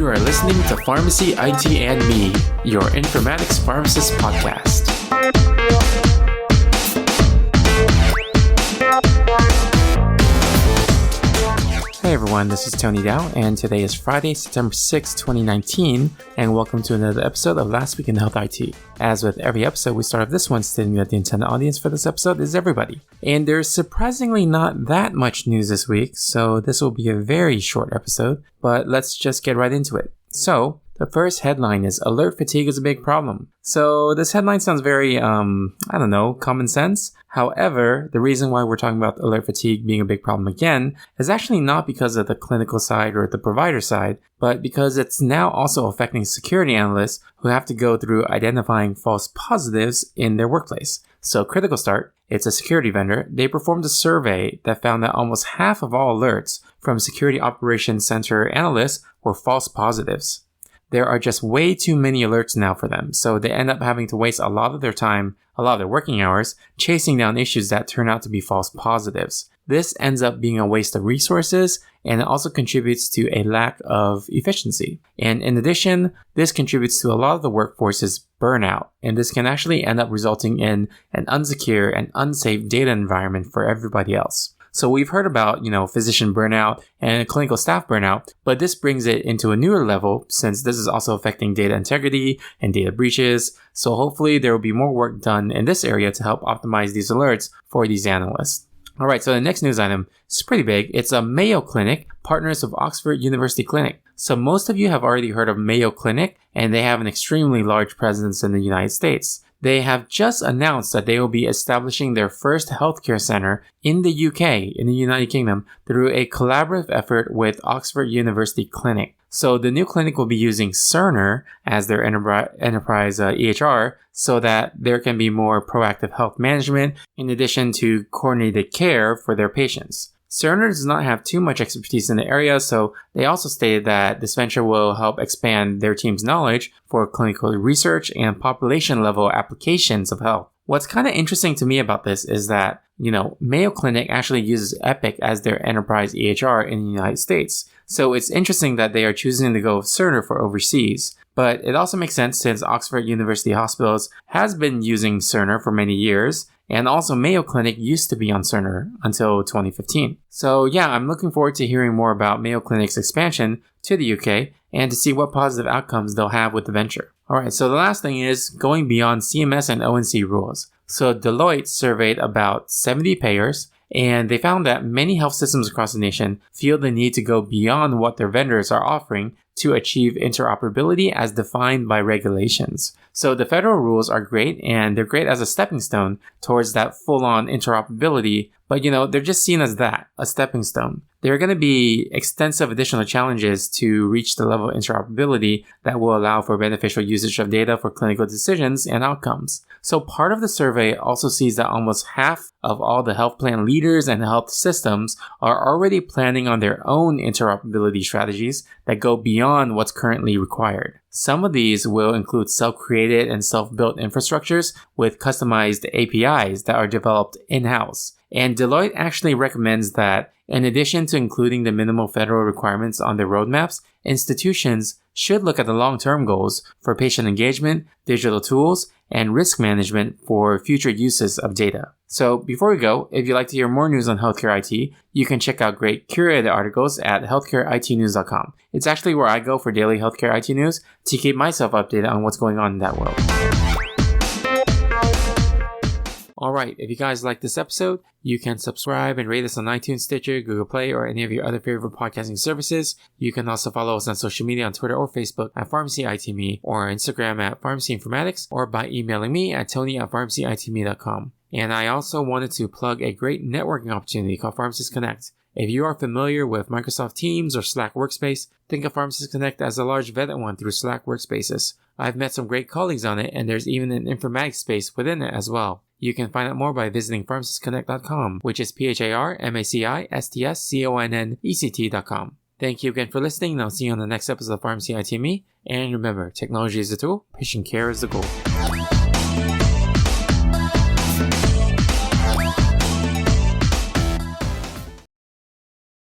You are listening to Pharmacy IT and Me, your informatics pharmacist podcast. Hey everyone, this is Tony Dow, and today is Friday, September 6, 2019, and welcome to another episode of Last Week in Health IT. As with every episode, we start off this one stating that the intended audience for this episode is everybody. And there's surprisingly not that much news this week, so this will be a very short episode, but let's just get right into it. So, the first headline is Alert Fatigue is a Big Problem. So this headline sounds very, common sense. However, the reason why we're talking about alert fatigue being a big problem again is actually not because of the clinical side or the provider side, but because it's now also affecting security analysts who have to go through identifying false positives in their workplace. So Critical Start, it's a security vendor, they performed a survey that found that almost half of all alerts from Security Operations Center analysts were false positives. There are just way too many alerts now for them, so they end up having to waste a lot of their time, a lot of their working hours, chasing down issues that turn out to be false positives. This ends up being a waste of resources, and it also contributes to a lack of efficiency. And in addition, this contributes to a lot of the workforce's burnout, and this can actually end up resulting in an unsecure and unsafe data environment for everybody else. So we've heard about, physician burnout and clinical staff burnout, but this brings it into a newer level since this is also affecting data integrity and data breaches. So hopefully there will be more work done in this area to help optimize these alerts for these analysts. All right, so the next news item is pretty big. It's a Mayo Clinic, partners of Oxford University Clinic. So most of you have already heard of Mayo Clinic, and they have an extremely large presence in the United States. They have just announced that they will be establishing their first healthcare center in the UK, in the United Kingdom, through a collaborative effort with Oxford University Clinic. So the new clinic will be using Cerner as their enterprise EHR so that there can be more proactive health management in addition to coordinated care for their patients. Cerner does not have too much expertise in the area, so they also stated that this venture will help expand their team's knowledge for clinical research and population-level applications of health. What's kind of interesting to me about this is that, Mayo Clinic actually uses Epic as their enterprise EHR in the United States. So it's interesting that they are choosing to go with Cerner for overseas. But it also makes sense since Oxford University Hospitals has been using Cerner for many years, and also Mayo Clinic used to be on Cerner until 2015. So yeah, I'm looking forward to hearing more about Mayo Clinic's expansion to the UK and to see what positive outcomes they'll have with the venture. Alright, so the last thing is going beyond CMS and ONC rules. So Deloitte surveyed about 70 payers, and they found that many health systems across the nation feel the need to go beyond what their vendors are offering to achieve interoperability as defined by regulations. So the federal rules are great, and they're great as a stepping stone towards that full-on interoperability, but they're just seen as that, a stepping stone. There are going to be extensive additional challenges to reach the level of interoperability that will allow for beneficial usage of data for clinical decisions and outcomes. So part of the survey also sees that almost half of all the health plan leaders and health systems are already planning on their own interoperability strategies that go beyond what's currently required. Some of these will include self-created and self-built infrastructures with customized APIs that are developed in-house. And Deloitte actually recommends that in addition to including the minimal federal requirements on their roadmaps, institutions should look at the long-term goals for patient engagement, digital tools, and risk management for future uses of data. So before we go, if you'd like to hear more news on healthcare IT, you can check out great curated articles at healthcareitnews.com. It's actually where I go for daily healthcare IT news to keep myself updated on what's going on in that world. Alright, if you guys like this episode, you can subscribe and rate us on iTunes, Stitcher, Google Play, or any of your other favorite podcasting services. You can also follow us on social media on Twitter or Facebook at PharmacyITme, or Instagram at PharmacyInformatics, or by emailing me at tony@pharmacyitme.com. And I also wanted to plug a great networking opportunity called Pharmacist Connect. If you are familiar with Microsoft Teams or Slack Workspace, think of Pharmacist Connect as a large vetted one through Slack Workspaces. I've met some great colleagues on it, and there's even an informatics space within it as well. You can find out more by visiting pharmacistconnect.com, which is PharmacistConnect.com. Thank you again for listening, and I'll see you on the next episode of Pharmacy ITme. And remember, technology is the tool, patient care is the goal.